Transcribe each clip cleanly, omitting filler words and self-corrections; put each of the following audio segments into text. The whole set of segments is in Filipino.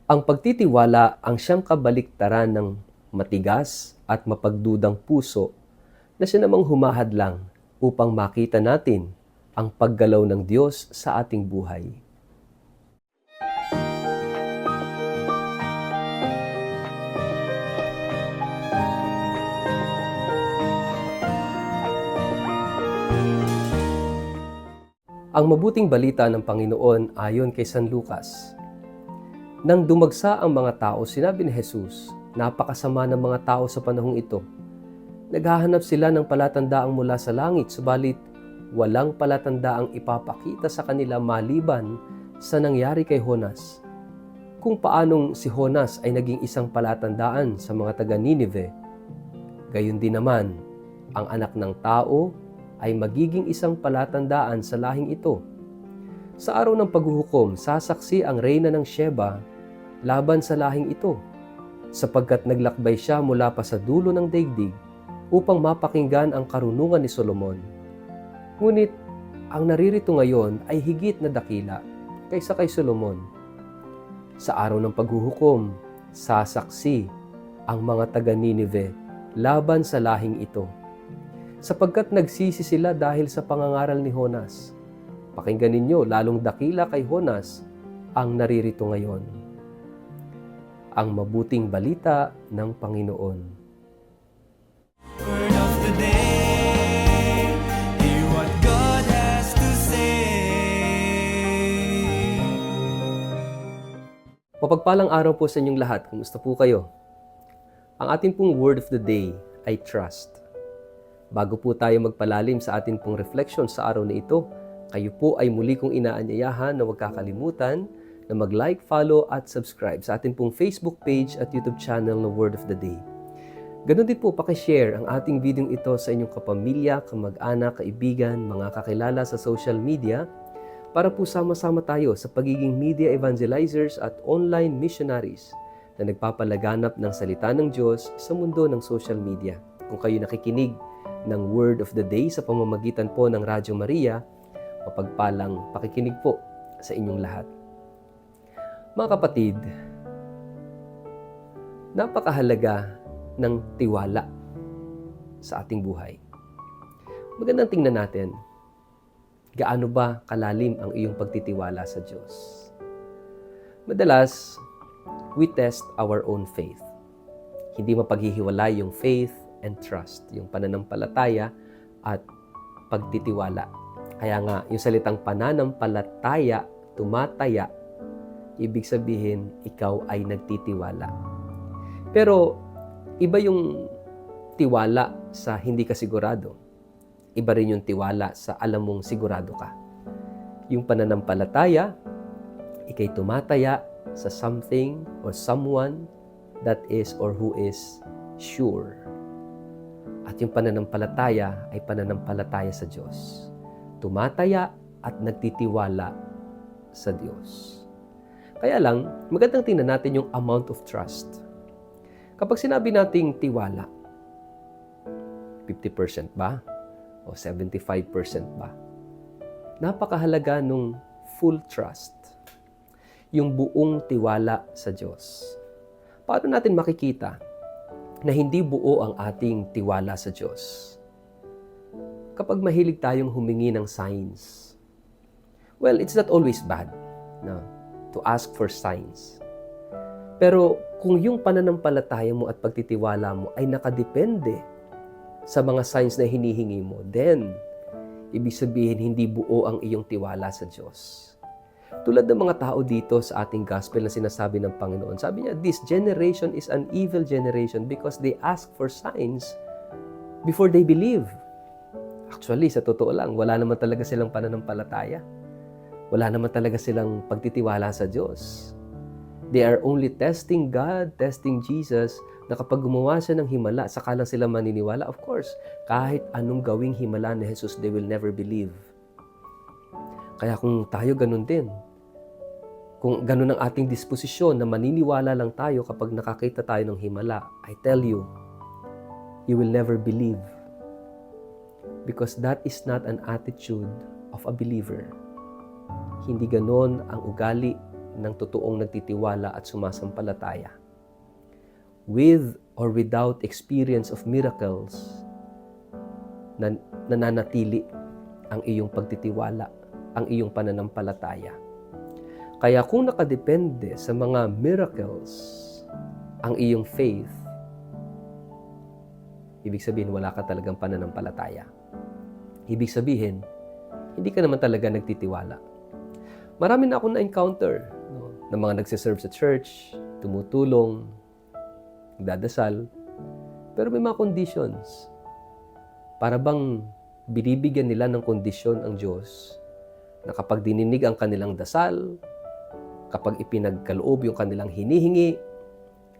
Ang pagtitiwala ang siyang kabaliktaran ng matigas at mapagdudang puso na siya namang humahadlang upang makita natin ang paggalaw ng Diyos sa ating buhay. Ang mabuting balita ng Panginoon ayon kay San Lucas. Nang dumagsa ang mga tao, sinabi ni Jesus, napakasama ng mga tao sa panahong ito. Naghahanap sila ng palatandaang mula sa langit, subalit walang palatandaang ipapakita sa kanila maliban sa nangyari kay Jonas. Kung paanong si Jonas ay naging isang palatandaan sa mga taga Ninive, gayon din naman, ang anak ng tao ay magiging isang palatandaan sa lahing ito. Sa araw ng paghuhukom, sasaksi ang reyna ng Sheba laban sa lahing ito, sapagkat naglakbay siya mula pa sa dulo ng daigdig upang mapakinggan ang karunungan ni Solomon. Ngunit ang naririto ngayon ay higit na dakila kaysa kay Solomon. Sa araw ng paghuhukom, sasaksi ang mga taga Ninive laban sa lahing ito, sapagkat nagsisi sila dahil sa pangangaral ni Jonas. Pakinggan ninyo, lalong dakila kay Jonas ang naririto ngayon. Ang mabuting balita ng Panginoon. Word of the day, hear what God has to say. Mapagpalang araw po sa inyong lahat. Kumusta po kayo? Ang ating pong word of the day ay trust. Bago po tayo magpalalim sa ating pong reflection sa araw na ito, kayo po ay muli kong inaanyayahan na huwag kakalimutan na mag-like, follow at subscribe sa ating pong Facebook page at YouTube channel na Word of the Day. Ganon din po pakishare ang ating video ito sa inyong kapamilya, kamag-anak, kaibigan, mga kakilala sa social media para po sama-sama tayo sa pagiging media evangelizers at online missionaries na nagpapalaganap ng salita ng Diyos sa mundo ng social media. Kung kayo nakikinig ng Word of the Day sa pamamagitan po ng Radyo Maria, mapagpalang pakikinig po sa inyong lahat. Mga kapatid, napakahalaga ng tiwala sa ating buhay. Magandang tingnan natin, gaano ba kalalim ang iyong pagtitiwala sa Diyos? Madalas, we test our own faith. Hindi mapaghihiwalay yung faith and trust, yung pananampalataya at pagtitiwala. Kaya nga, yung salitang pananampalataya, tumataya, ibig sabihin, ikaw ay nagtitiwala. Pero, iba yung tiwala sa hindi ka sigurado. Iba rin yung tiwala sa alam mong sigurado ka. Yung pananampalataya, ikay tumataya sa something or someone that is or who is sure. At yung pananampalataya ay pananampalataya sa Diyos. Tumataya at nagtitiwala sa Diyos. Kaya lang, magandang tingnan natin yung amount of trust. Kapag sinabi nating tiwala, 50% ba? O 75% ba? Napakahalaga nung full trust. Yung buong tiwala sa Diyos. Paano natin makikita na hindi buo ang ating tiwala sa Diyos? Kapag mahilig tayong humingi ng signs. Well, it's not always bad to ask for signs. Pero kung yung pananampalataya mo at pagtitiwala mo ay nakadepende sa mga signs na hinihingi mo, then, ibig sabihin hindi buo ang iyong tiwala sa Diyos. Tulad ng mga tao dito sa ating gospel na sinasabi ng Panginoon, sabi niya, this generation is an evil generation because they ask for signs before they believe. Actually, sa totoo lang, wala naman talaga silang pananampalataya. Wala naman talaga silang pagtitiwala sa Diyos. They are only testing God, testing Jesus, na kapag gumawa siya ng himala, saka lang sila maniniwala. Of course, kahit anong gawing himala ni Jesus, they will never believe. Kaya kung tayo ganun din, kung ganun ang ating disposisyon na maniniwala lang tayo kapag nakakita tayo ng himala, I tell you, you will never believe. Because that is not an attitude of a believer. Hindi ganon ang ugali ng totoong nagtitiwala at sumasampalataya. With or without experience of miracles, nananatili ang iyong pagtitiwala, ang iyong pananampalataya. Kaya kung nakadepende sa mga miracles ang iyong faith, ibig sabihin wala ka talagang pananampalataya. Ibig sabihin, hindi ka naman talaga nagtitiwala. Marami na akong na-encounter ng mga nagsiserve sa church, tumutulong, nagdadasal, pero may mga conditions. Para bang binibigyan nila ng kondisyon ang Diyos na kapag dininig ang kanilang dasal, kapag ipinagkaloob yung kanilang hinihingi,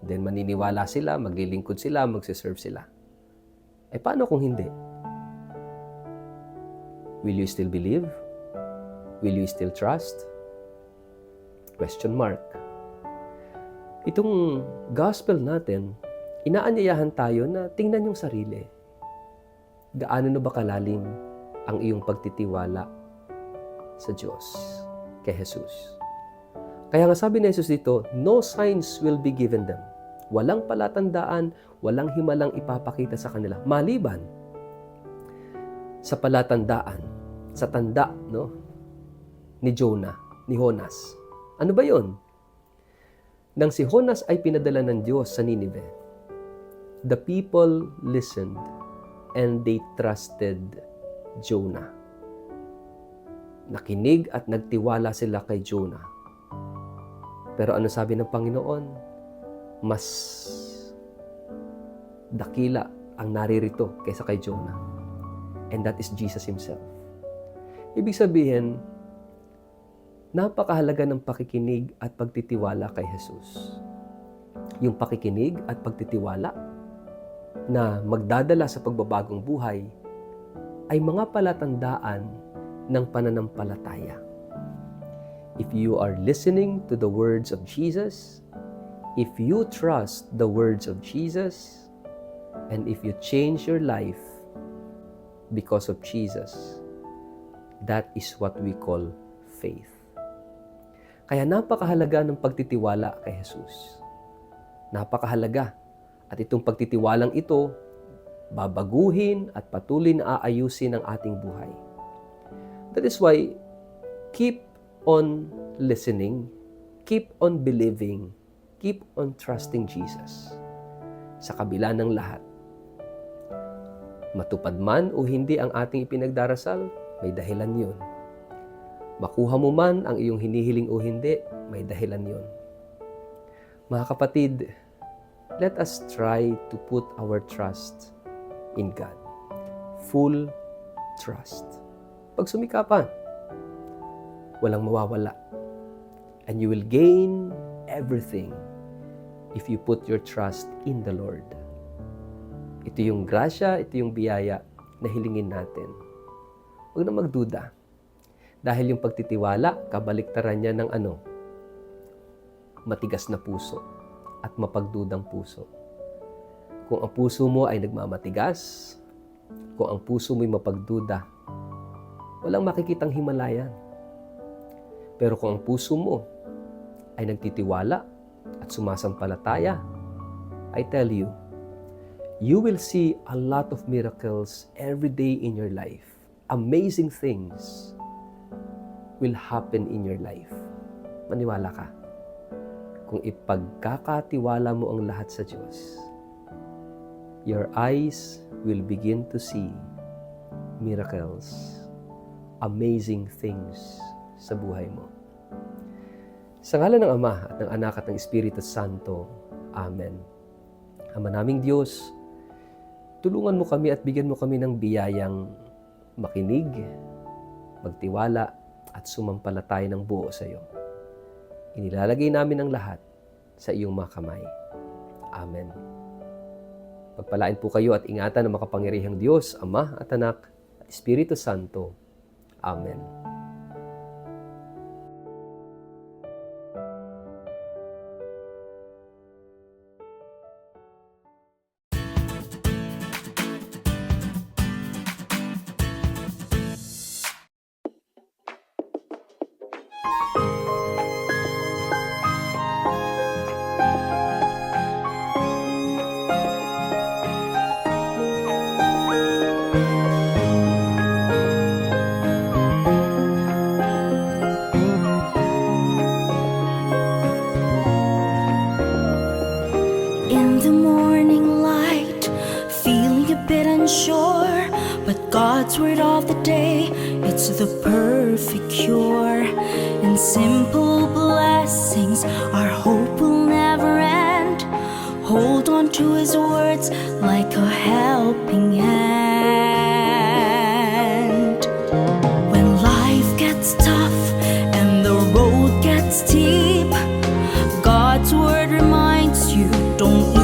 then maniniwala sila, maglilingkod sila, magsiserve sila. Eh paano kung hindi? Will you still believe? Will you still trust? Question mark. Itong gospel natin, inaanyayahan tayo na tingnan yung sarili. Gaano na ba kalalim ang iyong pagtitiwala sa Diyos, kay Jesus? Kaya nga sabi ni Jesus dito, no signs will be given them. Walang palatandaan, walang himalang ipapakita sa kanila. Maliban sa palatandaan, sa tanda, ni Jonas. Ano ba yon? Nang si Jonas ay pinadala ng Diyos sa Ninive, the people listened and they trusted Jonah. Nakinig at nagtiwala sila kay Jonah. Pero ano sabi ng Panginoon? Mas dakila ang naririto kaysa kay Jonah. And that is Jesus Himself. Ibig sabihin, napakahalaga ng pakikinig at pagtitiwala kay Jesus. Yung pakikinig at pagtitiwala na magdadala sa pagbabagong buhay ay mga palatandaan ng pananampalataya. If you are listening to the words of Jesus, if you trust the words of Jesus, and if you change your life because of Jesus, that is what we call faith. Kaya napakahalaga ng pagtitiwala kay Jesus. Napakahalaga. At itong pagtitiwalang ito, babaguhin at patuloy na aayusin ang ating buhay. That is why, keep on listening, keep on believing, keep on trusting Jesus. Sa kabila ng lahat. Matupad man o hindi ang ating ipinagdarasal, may dahilan yun. Makuha mo man ang iyong hinihiling o hindi, may dahilan yun. Mga kapatid, let us try to put our trust in God. Full trust. Pag sumikapan, walang mawawala. And you will gain everything if you put your trust in the Lord. Ito yung grasya, ito yung biyaya na hilingin natin. Huwag na magduda. Dahil yung pagtitiwala, kabaliktaran niya ng matigas na puso at mapagdudang puso. Kung ang puso mo ay nagmamatigas, kung ang puso mo ay mapagduda, walang makikitang himalayan. Pero kung ang puso mo ay nagtitiwala at sumasampalataya, I tell you, you will see a lot of miracles every day in your life. Amazing things will happen in your life. Maniwala ka. Kung ipagkakatiwala mo ang lahat sa Diyos, your eyes will begin to see miracles, amazing things sa buhay mo. Sa ngalan ng Ama at ng Anak at ng Espiritu Santo. Amen. Ama naming Diyos, tulungan mo kami at bigyan mo kami ng biyayang makinig, magtiwala, at sumampalataya ng buo sa iyo. Inilalagay namin ang lahat sa iyong mga kamay. Amen. Pagpalain po kayo at ingatan ng makapangyarihang Diyos, Ama at Anak at Espiritu Santo. Amen. God's word of the day, it's the perfect cure. In simple blessings, our hope will never end. Hold on to His words like a helping hand. When life gets tough and the road gets steep, God's word reminds you, don't